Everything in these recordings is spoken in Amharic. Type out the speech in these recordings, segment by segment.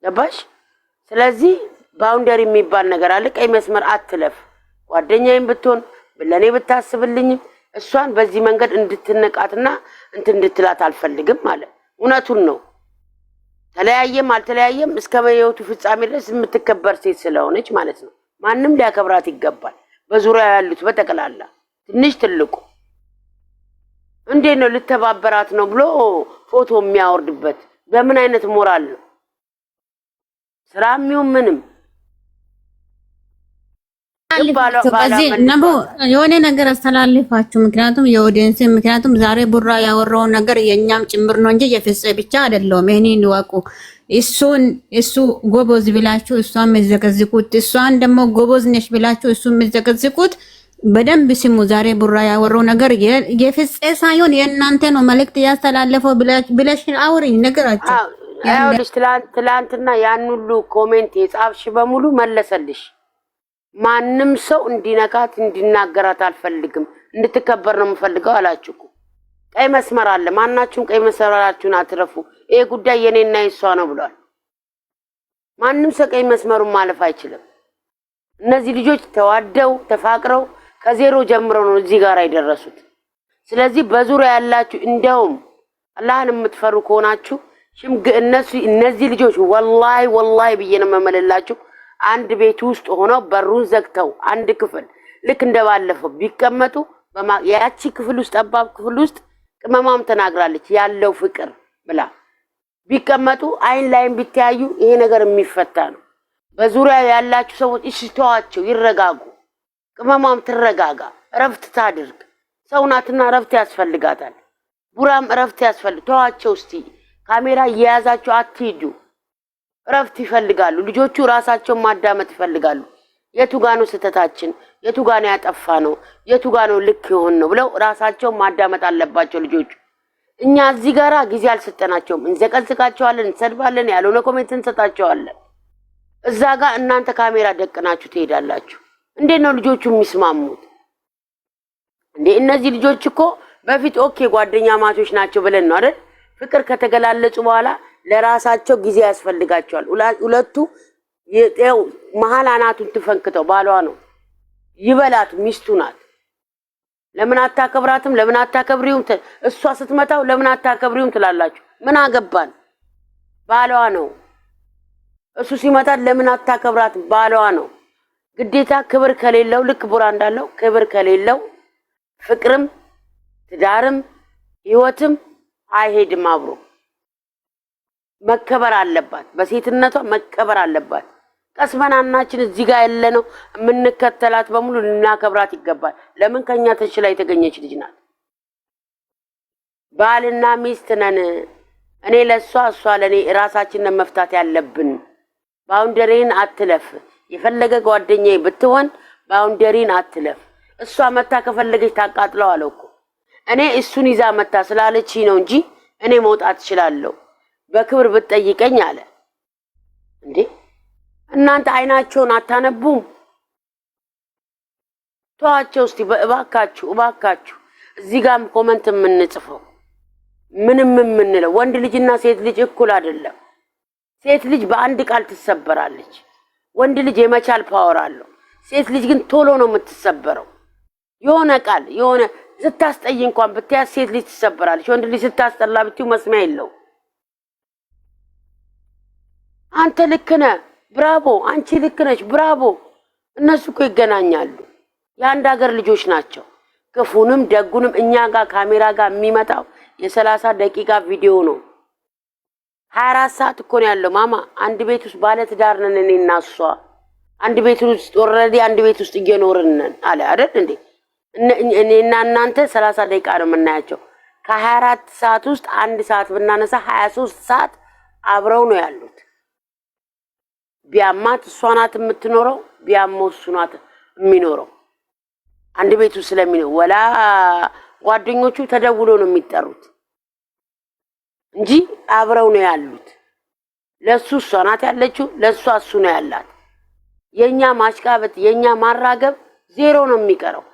ገባሽ ስለዚህ ባውንደሪ የሚባል ነገር አለ ቀይ መስመር አትለፍ ጓደኛዬን ብትሆን ለኔ ብታስብልኝ እሷን በዚህ መንገድ እንድትነቃትና እንድትላት አልፈልግም ማለት እውነቱን ነው ተለያየም አልተለያየም እስከ በህይወቱ ፍጻሜ ድረስ የምትከበር ሴት ስለሆነች ማለት ነው ማንንም ሊያከብራት ይገባል በዙሪያ ያሉት በተቀላላ ትንሽ ትልቁ እንዴት ነው ልተባበራት ነው ብሎ ፎቶ የሚያወርድበት በምን አይነት ሞራል ነው ስራሚው ምንም በዚህ ነው የሆነ ነገር አስተላልፋችሁ ምክንያቱም የኦዲየንስ ምክንያቱም ዛሬ ቡራ ያወራው ነገር የኛም ጭምር ነው እንጂ የፍጽ ብቻ አይደለም ይሄንን ይወቁ እሱ ጎበዝ ብላችሁ እሷን መዘገዝቁት እሷን ደግሞ ጎበዝ ነሽ ብላችሁ እሱን መዘገዝቁት በደንብ ስሙ ዛሬ ቡራ ያወራው ነገር የፍጽ ሳይሆን የእናንተ ነው መልእክት ያስተላልፈው ብለሽ አውሪኝ ነገራችሁ አይውልሽ ትላንትና ያን ሁሉ ኮሜንት የጻፍሽ በሙሉ መለሰልሽ ማንንም ሰው እንዲነካት እንዲናገራት አልፈልግም እንድትከበር ነው የምፈልገው አላችሁ ቀይ መስመር አለ ማናችሁም ቀይ መስመራችሁን አትረፉ ይሄ ጉዳይ የኔና የሷ ነው ብሏል ማንንም ሰው ቀይ መስመሩን ማለፍ አይችልም እነዚህ ልጆች ተዋደው ተፋቅረው ከዜሮ ጀምረው ነው እዚህ ጋር አይደረሱት ስለዚህ በዙሪያ ያላችሁ እንደውም አላህን የምትፈሩ ከሆናችሁ ሽምግ እነዚህ ልጆች ወላሂ በየነ መመለላችሁ አንድ ቤት ውስጥ ሆነው በሩን ዘግተው አንድ ክፍል ልክ እንደባለፈው ቢቀመጡ ያቺ ክፍል ውስጥ አባብ ክፍል ውስጥ ቅመማም ተናግራለች ያለው ፍቅር ብላ ቢቀመጡ አይን ላይም ቢተያዩ ይሄ ነገር የሚፈታ ነው በዙሪያ ያላችሁ ሰዎች እሽቷቸው ይረጋጉ ቅመማም ትረጋጋ ረፍት ታድርግ ሰውናትና ረፍት ያስፈልጋታል ቡራም ረፍት ያስፈልጋቸው እስቲ ካሜራ እየያዛችሁ አትሂዱ ረፍት ይፈልጋሉ ልጆቹ ራሳቸው ማዳመጥ ይፈልጋሉ የቱ ጋር ነው ስተታችን የቱ ጋር ነው ያጠፋ ነው የቱ ጋር ነው ልክ ይሆን ነው ብለው ራሳቸው ማዳመጥ አለባቸው ልጆቹ እኛ እዚህ ጋራ ጊዜ አልሰጠናቸውም እንዘቀዝቃቸዋለን እንሰድባለን ያልሆነ ኮሜንት እንሰጣቸዋለን እዛ ጋር እናንተ ካሜራ ደቅናችሁ ትሄዳላችሁ እንዴት ነው ልጆቹ የሚስማሙት እንዴ እነዚህ ልጆች እኮ በፊት ኦኬ ጓደኛ ማቾች ናቸው ብለን ነው አይደል ፍቅር ከተገላለጹ በኋላ ለራሳቸው ጊዜ ያስፈልጋቸዋል ሁለቱ የጤው መሃል አናቱን ትፈንክተው ባሏ ነው ይበላት ሚስቱ ናት ለምን አታከብራትም ለምን አታከብሪውም እሷ ስትመታው ለምን አታከብሪውም ትላላችሁ ምን አገባን ባሏ ነው እሱ ሲመታት ለምን አታከብራት ባሏ ነው ግዴታ ክብር ከሌለው ልክ ቡራ እንዳለው ክብር ከሌለው ፍቅርም ትዳርም ህይወትም አይሄድም አብሮ መከበር አለባት በሴትነቷ መከበር አለባት ቀስመናናችን እዚህ ጋር ያለነው የምንከተላት በሙሉ ልናከብራት ይገባል ለምን ከኛ ተሽላ የተገኘች ልጅ ናት ባልና ሚስት ነን እኔ ለሷ እሷ ለኔ ራሳችንን መፍታት ያለብን ባውንደሪን አትለፍ የፈለገ ጓደኛዬ ብትሆን ባውንደሪን አትለፍ እሷ መታ ከፈለገች ታቃጥለው አለውኩ እኔ እሱን ይዛ መታ ስላለች ነው እንጂ እኔ መውጣት እችላለሁ በክብር ብትጠይቀኝ አለ እንዴ እናንተ አይናቸውን አታነቡም ተዋቸው እስቲ እባካችሁ እዚህ ጋርም ኮሜንት የምንጽፈው ምንም የምንለው ወንድ ልጅና ሴት ልጅ እኩል አይደለም ሴት ልጅ በአንድ ቃል ትሰበራለች ወንድ ልጅ የመቻል ፓወር አለው ሴት ልጅ ግን ቶሎ ነው የምትሰበረው የሆነ ቃል የሆነ ስታስጠይ እንኳን ብትያዝ ሴት ልጅ ትሰበራለች ወንድ ልጅ ስታስጠላ ብትዩ መስሚያ የለው አንተ ልክ ነህ ብራቮ አንቺ ልክ ነሽ ብራቮ እነሱ እኮ ይገናኛሉ የአንድ ሀገር ልጆች ናቸው ክፉንም ደጉንም እኛ ጋር ካሜራ ጋር የሚመጣው የ30 ደቂቃ ቪዲዮ ነው 24 ሰዓት እኮ ነው ያለው ማማ አንድ ቤት ውስጥ ባለ ትዳር ነን እኔና እሷ አንድ ቤት ውስጥ ኦሬዲ አንድ ቤት ውስጥ እየኖርን ነን አለ አይደል እንዴ እኔና እናንተ 30 ደቂቃ ነው የምናያቸው ከ24 ሰዓት ውስጥ አንድ ሰዓት ብናነሳ 23 ሰዓት አብረው ነው ያሉት ቢያማት እሷ ናት የምትኖረው ቢያመው እሱ ናት የሚኖረው አንድ ቤት ውስጥ ስለሚኖር ወላ ጓደኞቹ ተደውሎ ነው የሚጠሩት እንጂ አብረው ነው ያሉት ለሱ እሷ ናት ያለችው ለሱ እሱ ነው ያላት የኛ ማሽቃበት የኛ ማራገብ ዜሮ ነው የሚቀረው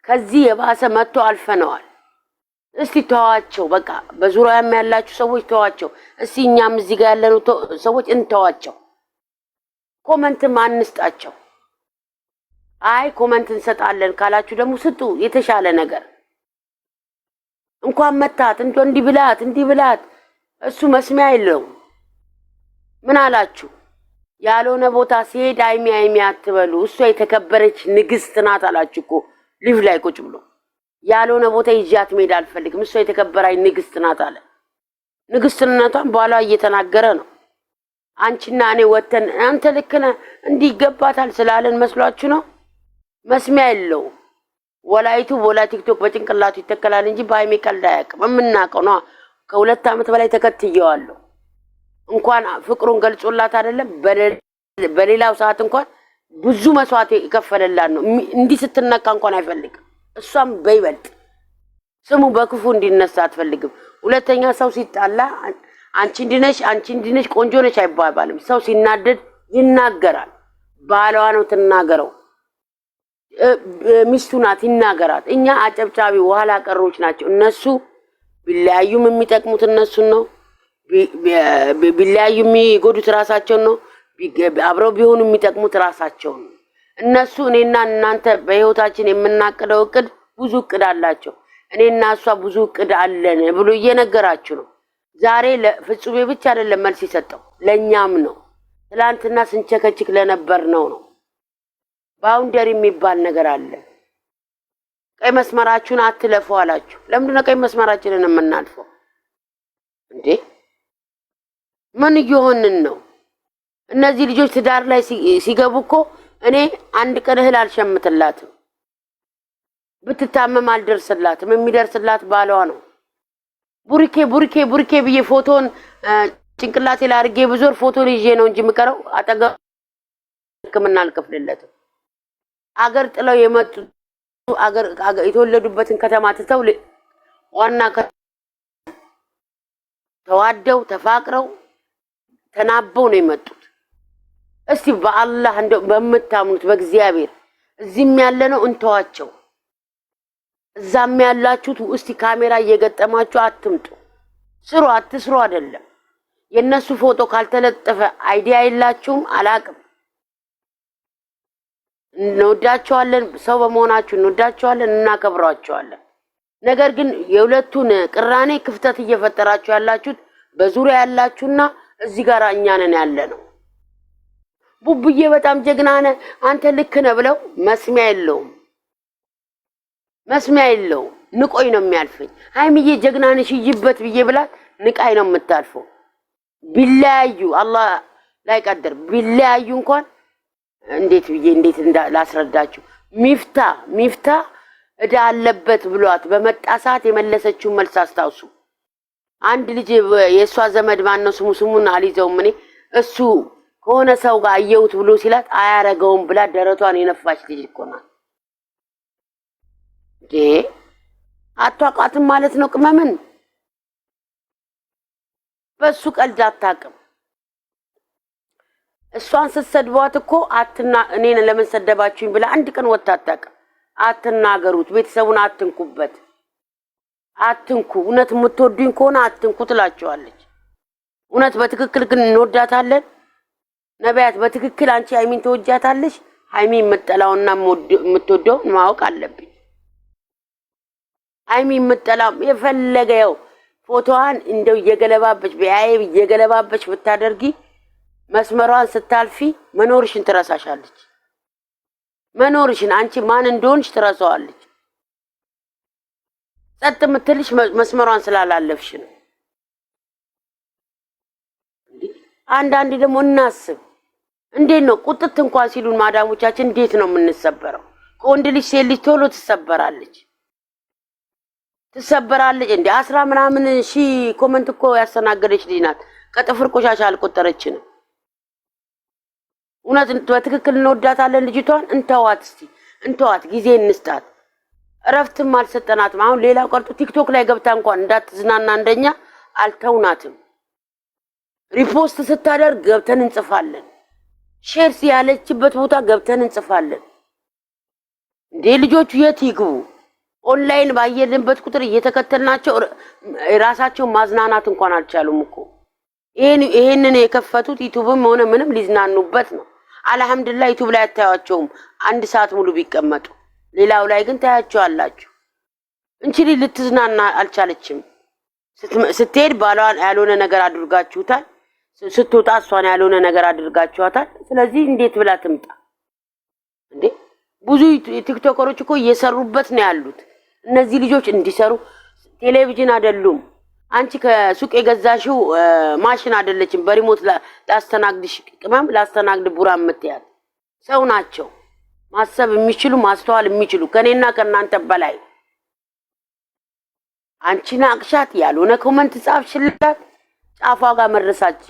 ከዚህ የባሰ መጥቶ አልፈነዋል እስቲ ተዋቸው በቃ በዙሪያም ያላችሁ ሰዎች ተዋቸው እስቲ እኛም እዚህ ጋር ያለነው ሰዎች እንተዋቸው ኮመንት ማንስጣቸው። አይ ኮመንት እንሰጣለን ካላችሁ ደግሞ ስጡ የተሻለ ነገር። እንኳን መታት እንዲህ ብላት እሱ መስሚያ የለውም። ምን አላችሁ? ያልሆነ ቦታ ሲሄድ አይሚ አትበሉ። እሷ የተከበረች ንግስት ናት አላችሁ እኮ ሊቭ ላይ ቁጭ ብሎ። ያልሆነ ቦታ ይዣት መሄድ አልፈልግም፣ እሷ የተከበራይ ንግስት ናት አለ። ንግስትነቷን በኋላ እየተናገረ ነው። አንቺና እኔ ወተን አንተ ልክ ነህ እንዲህ ይገባታል ስላለን መስሏችሁ ነው? መስሚያ የለውም። ወላይቱ ቦላ ቲክቶክ በጭንቅላቱ ይተከላል እንጂ በሃይሚ ቀልድ አያውቅም። የምናውቀው ነው። ከ2 ዓመት በላይ ተከትየዋለሁ። እንኳን ፍቅሩን ገልጾላት አይደለም በሌላው ሰዓት እንኳን ብዙ መስዋዕት ይከፈለላት ነው። እንዲህ ስትነካ እንኳን አይፈልግም። እሷም በይበልጥ ስሙ በክፉ እንዲነሳ አትፈልግም። ሁለተኛ ሰው ሲጣላ አንቺ እንዲነሽ ቆንጆ ነሽ አይባልም። ሰው ሲናደድ ይናገራል። ባሏ ነው ትናገረው፣ ሚስቱ ናት ይናገራት። እኛ አጨብጫቢ ኋላ ቀሮች ናቸው። እነሱ ቢለያዩም የሚጠቅሙት እነሱን ነው፣ ቢለያዩ የሚጎዱት ራሳቸውን ነው፣ አብረው ቢሆኑ የሚጠቅሙት ራሳቸውን ነው። እነሱ እኔና እናንተ በህይወታችን የምናቅደው እቅድ ብዙ እቅድ አላቸው። እኔና እሷ ብዙ እቅድ አለን ብሎ እየነገራችሁ ነው። ዛሬ ለፍጹሜ ብቻ አይደለም መልስ ይሰጠው፣ ለኛም ነው። ትላንትና ስንቸከችክ ለነበር ነው። ባውንደሪ የሚባል ነገር አለ። ቀይ መስመራችሁን አትለፉ አላችሁ። ለምንድን ነው ቀይ መስመራችንን የምናልፈው እንዴ? ምን እየሆንን ነው? እነዚህ ልጆች ትዳር ላይ ሲገቡ እኮ እኔ አንድ ቀን እህል አልሸምትላትም፣ ብትታመም አልደርስላትም። የሚደርስላት ባሏ ነው። ቡርኬ ብዬ ፎቶን ጭንቅላቴ ላይ አድርጌ ብዙር ፎቶን ይዤ ነው እንጂ የምቀረው አጠገብ ሕክምና አልከፍልለትም። አገር ጥለው የመጡ አገር የተወለዱበትን ከተማ ትተው ዋና ተዋደው ተፋቅረው ተናበው ነው የመጡት። እስቲ በአላህ እንደው በመታምኑት በእግዚአብሔር እዚህም ያለ ነው እንተዋቸው። እዛም ያላችሁት እስቲ ካሜራ እየገጠማችሁ አትምጡ። ስሩ አትስሩ አይደለም። የነሱ ፎቶ ካልተለጠፈ አይዲያ የላችሁም። አላቅም። እንወዳቸዋለን፣ ሰው በመሆናችሁ እንወዳቸዋለን፣ እናከብራቸዋለን። ነገር ግን የሁለቱን ቅራኔ ክፍተት እየፈጠራችሁ ያላችሁት በዙሪያ ያላችሁና እዚህ ጋር እኛ ነን ያለ ነው። ቡቡዬ በጣም ጀግና ነህ አንተ ልክ ነህ ብለው መስሚያ የለውም። ንቆይ ነው የሚያልፈኝ። ሃይሚዬ ጀግና ነሽ ይበት ብዬ ብላት ንቃይ ነው የምታልፈው። ቢለያዩ አላህ ላይ ቀደር ቢለያዩ እንኳን እንዴት ላስረዳችሁ። ሚፍታ እዳ አለበት ብሏት በመጣ ሰዓት የመለሰችውን መልስ አስታውሱ። አንድ ልጅ የእሷ ዘመድ ማነው ስሙን አልይዘውም እኔ እሱ ከሆነ ሰው ጋር አየሁት ብሎ ሲላት አያረገውም ብላ ደረቷን የነፋች ልጅ እኮ ናት። አቷቃትም ማለት ነው። ቅመምን በሱ ቀልድ አታውቅም። እሷን ስትሰድቧት እኮ እኔን ለምን ሰደባችሁኝ ብላ አንድ ቀን ወጣ አታውቅም። አትናገሩት፣ ቤተሰቡን አትንኩበት፣ አትንኩ። እውነት የምትወዱኝ ከሆነ አትንኩ ትላቸዋለች። እውነት በትክክል ግን እንወዳታለን። ነቢያት በትክክል አንቺ ሃይሚን ተወጃታለሽ። ሃይሚ የምትጠላውና የምትወደው ማወቅ አለብኝ። ሃይሚ የምትጠላው የፈለገው ፎቶዋን እንደው እየገለባበች ብታደርጊ መስመሯን ስታልፊ መኖርሽን ትረሳሻለች። መኖርሽን አንቺ ማን እንደሆንሽ ትረሳዋለች። ጸጥ የምትልሽ መስመሯን ስላላለፍሽ ነው። አንዳንዴ ደግሞ እናስብ። እንዴት ነው ቁጥት እንኳን ሲሉን ማዳሞቻችን እንዴት ነው የምንሰበረው? ከወንድ ልጅ ሴት ልጅ ቶሎ ትሰበራለች እንዴ? 10 ምናምን ሺህ ኮመንት እኮ ያስተናገደች ልጅ ናት። ከጥፍር ቆሻሻ አልቆጠረችንም። እውነት በትክክል እንወዳታለን ልጅቷን። እንተዋት፣ ጊዜ እንስጣት። እረፍትም አልሰጠናትም። አሁን ሌላው ቀርቶ ቲክቶክ ላይ ገብታ እንኳን እንዳትዝናና እንደኛ አልተውናትም። ሪፖስት ስታደርግ ገብተን እንጽፋለን። ሼርስ ያለችበት ቦታ ገብተን እንጽፋለን። እንዴ ልጆቹ የት ይግቡ? ኦንላይን ባየንበት ቁጥር እየተከተልናቸው ራሳቸው ማዝናናት እንኳን አልቻሉም እኮ። ይሄንን የከፈቱት ዩቲዩብም ሆነ ምንም ሊዝናኑበት ነው። አልহামዱሊላህ ዩቲዩብ ላይ አታያቸውም አንድ ሰዓት ሙሉ ቢቀመጡ ሌላው ላይ ግን ታያቸዋላችሁ እንቺ ልትዝናና አልቻለችም ስትሄድ ባሏን ያልሆነ ነገር አድርጋችሁታል ስትወጣ እሷን ያልሆነ ነገር አድርጋችኋታል ስለዚህ እንዴት ብላ ትምጣ እንዴ ብዙ ቲክቶከሮች እኮ እየሰሩበት ነው ያሉት እነዚህ ልጆች እንዲሰሩ ቴሌቪዥን አይደሉም አንቺ ከሱቅ የገዛሽው ማሽን አይደለችም በሪሞት ላስተናግድሽ ቅመም ላስተናግድ ቡራ የምትያት ሰው ናቸው ማሰብ የሚችሉ ማስተዋል የሚችሉ ከኔና ከናንተ በላይ አንቺና አቅሻት ያልሆነ ኮሜንት ጻፍሽላት ጫፏ ጋር መረሳች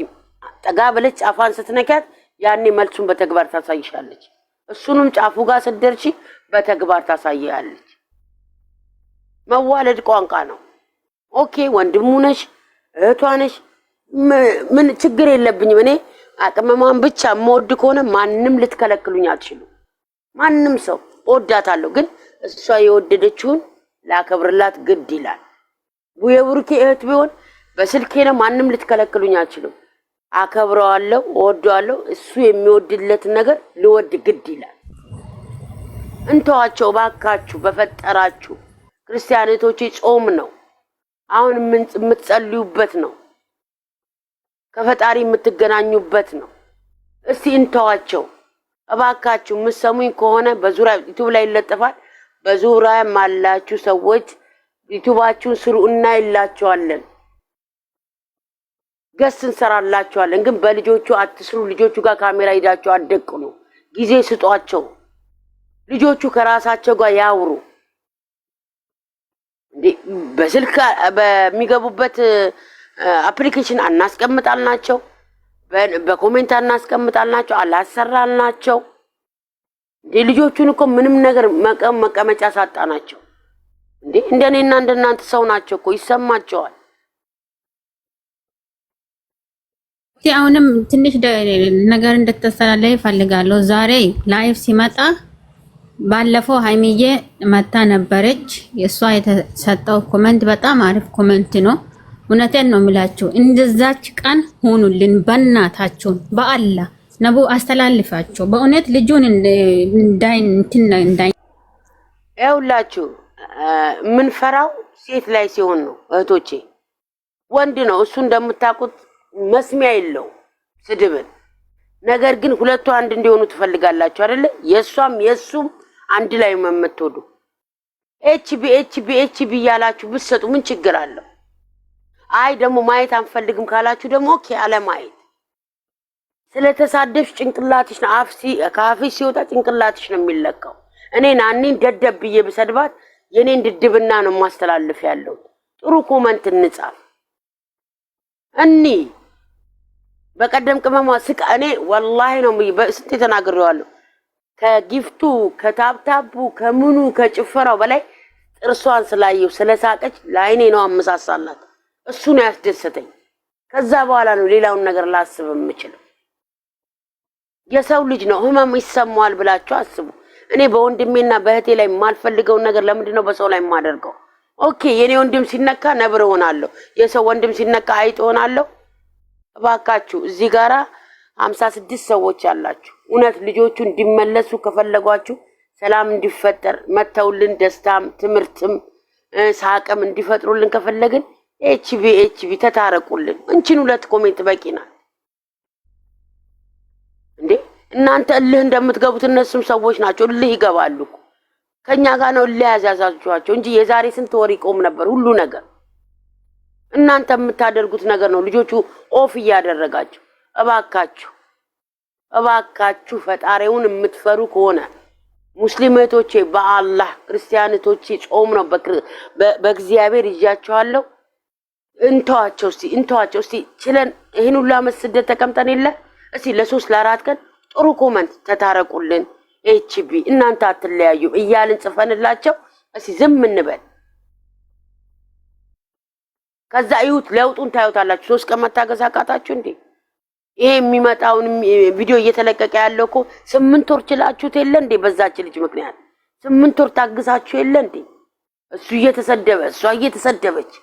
ጠጋ ብለሽ ጫፋን ስትነካት ያኔ መልሱን በተግባር ታሳይሻለች እሱንም ጫፉ ጋር ስትደርሺ በተግባር ታሳያለች መዋለድ ቋንቋ ነው ኦኬ ወንድሙ ነሽ እህቷ ነሽ ምን ችግር የለብኝም እኔ አቅመማን ብቻ ሞድ ከሆነ ማንንም ልትከለክሉኝ አትችሉ ማንንም ሰው ወዳታለሁ ግን እሷ የወደደችውን ላከብርላት ግድ ይላል የብሩኬ እህት ቢሆን በስልኬ ነው ማንንም ልትከለክሉኝ አትችሉ አከብረዋለሁ ወደዋለሁ እሱ የሚወድለት ነገር ልወድ ግድ ይላል እንተዋቸው ባካችሁ በፈጠራችሁ ክርስቲያኖቶች ጾም ነው አሁን ምን የምትጸልዩበት ነው ከፈጣሪ የምትገናኙበት ነው እስቲ እንተዋቸው እባካችሁ ምሰሙኝ ከሆነ በዙሪያ ዩቲዩብ ላይ ይለጠፋል በዙሪያ ማላችሁ ሰዎች ዩቲዩባችሁን ስሩና ይላችኋለን ገስ እንሰራላችኋለን ግን በልጆቹ አትስሩ ልጆቹ ጋር ካሜራ ይዳችሁ አደቅኑ ጊዜ ስጧቸው ልጆቹ ከራሳቸው ጋር ያውሩ በስልክ በሚገቡበት አፕሊኬሽን አናስቀምጣልናቸው በኮሜንት አናስቀምጣልናቸው አላሰራልናቸው ልጆቹን እኮ ምንም ነገር መቀመጫ ሳጣናቸው እንደኔና እንደናንተ ሰው ናቸው እኮ ይሰማቸዋል አሁንም ትንሽ ነገር እንድትተሰላለይ ፈልጋለሁ ዛሬ ላይቭ ሲመጣ ባለፈው ሃይሚዬ መታ ነበረች የሷ የተሰጠው ኮሜንት በጣም አሪፍ ኮሜንት ነው እውነቴን ነው የምላችሁ እንደዛች ቀን ሆኑልን በእናታችሁ በአላህ ነቡ አስተላልፋችሁ በእውነት ልጁን እንዳይ ያውላችሁ ምን ፈራው ሴት ላይ ሲሆን ነው እህቶቼ ወንድ ነው እሱ እንደምታቁት መስሚያ የለው ስድብን ነገር ግን ሁለቱ አንድ እንዲሆኑ ትፈልጋላችሁ አይደለ የሷም የሱም አንድ ላይ መመጥቶዱ ኤችቢ ያላችሁ ብትሰጡ ምን ችግር አለው አይ ደግሞ ማየት አንፈልግም ካላችሁ ደግሞ ኦኬ አለ ማየት ስለተሳደብሽ ጭንቅላትሽ ነው ካፍሽ ሲወጣ ጭንቅላትሽ ነው የሚለካው እኔ ናኒን ደደብዬ በሰድባት የኔን ድድብና ነው ማስተላለፍ ያለው ጥሩ ኮሜንት እንጻፍ እኒ በቀደም ቅመማ ስቃ እኔ ወላሂ ነው በስንት ተናግሬዋለሁ ከጊፍቱ ከታብታቡ ከምኑ ከጭፈራው በላይ ጥርሷን ስላየው ስለሳቀች ላይኔ ነው አመሳሳላት እሱ ነው ያስደሰተኝ ከዛ በኋላ ነው ሌላውን ነገር ላስብ የምችለው የሰው ልጅ ነው ህመም ይሰማዋል ብላችሁ አስቡ እኔ በወንድሜና በእህቴ ላይ ማልፈልገው ነገር ለምንድን ነው በሰው ላይ ማደርገው ኦኬ የኔ ወንድም ሲነካ ነብር ሆናለሁ የሰው ወንድም ሲነካ አይጥ ሆናለሁ እባካችሁ እዚህ ጋራ 56 ሰዎች አላችሁ እውነት ልጆቹ እንዲመለሱ ከፈለጓችሁ ሰላም እንዲፈጠር መተውልን ደስታም ትምርትም ሳቀም እንዲፈጥሩልን ከፈለግን ኤችቢ ተታረቁልን እንቺን ሁለት ኮሜንት በቂና እንዴ እናንተ እልህ እንደምትገቡት እነሱም ሰዎች ናቸው እልህ ይገባሉ ከኛ ጋር ነው እልህ ያዛዛችኋቸው እንጂ የዛሬ ስንት ወር ይቆም ነበር ሁሉ ነገር እናንተ የምታደርጉት ነገር ነው ልጆቹ ኦፍ ያደረጋችሁ እባካችሁ ፈጣሪውን የምትፈሩ ከሆነ ሙስሊሞቼ በአላህ ክርስቲያኖቼ ጾም ነው በእግዚአብሔር ይያቻለሁ እንተዋቸው እስቲ ችለን ይሄን ሁሉ መስደት ተቀምጠን የለ እስቲ ለ3 ለ4 ቀን ጥሩ ኮሜንት ተታረቁልን ኤችቢ እናንተ አትለያዩ እያልን ጽፈንላቸው እስቲ ዝም እንበል ከዛ ይሁት ለውጡን ታዩታላችሁ 3 ቀን መታገስ አቃታችሁ እንዴ ይሄ የሚመጣውን ቪዲዮ እየተለቀቀ ያለው እኮ 8 ወር ችላችሁት የለ እንዴ በዛች ልጅ ምክንያት 8 ወር ታግሳችሁ የለ እንዴ እሱ እየተሰደበ እሷ እየተሰደበች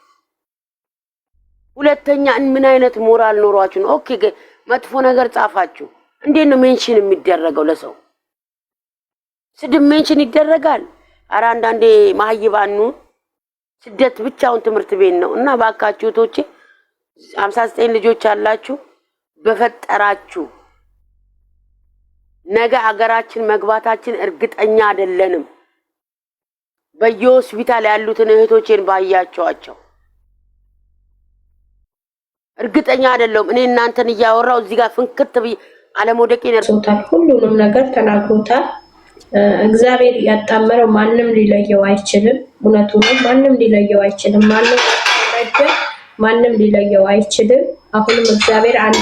ሁለተኛ ምን አይነት ሞራል ኖሯችሁ ነው ኦኬ መጥፎ ነገር ጻፋችሁ እንዴት ነው ሜንሽን የሚደረገው? ለሰው ስድብ ሜንሽን ይደረጋል? ኧረ አንዳንዴ ማህይባኑ ስደት ብቻውን ትምህርት ቤት ነው። እና ባካችሁ እህቶቼ 59 ልጆች አላችሁ፣ በፈጠራችሁ ነገ አገራችን መግባታችን እርግጠኛ አይደለንም። በየሆስፒታል ያሉትን እህቶቼን ባያቸዋቸው እርግጠኛ አይደለም። እኔ እናንተን እያወራው እዚህ ጋር ፍንክት አለመውደቄን ነርሶታል። ሁሉንም ነገር ተናግሮታል። እግዚአብሔር ያጣመረው ማንም ሊለየው አይችልም። እውነቱ ነው። ማንም ሊለየው አይችልም። ማንም ሊለየው አይችልም። አሁንም እግዚአብሔር አንድ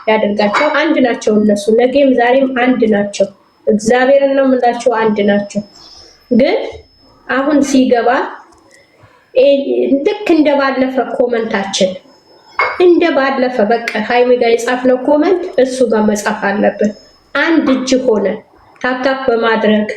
ያደርጋቸው። አንድ ናቸው እነሱ፣ ነገም ዛሬም አንድ ናቸው። እግዚአብሔርን ነው የምላቸው፣ አንድ ናቸው። ግን አሁን ሲገባ ልክ እንደባለፈ ኮመንታችን እንደባለፈ በቃ ሃይሚ ጋር የጻፍነው ኮመንት እሱ ጋር መጻፍ አለብን። አንድ እጅ ሆነ ታፕታፕ በማድረግ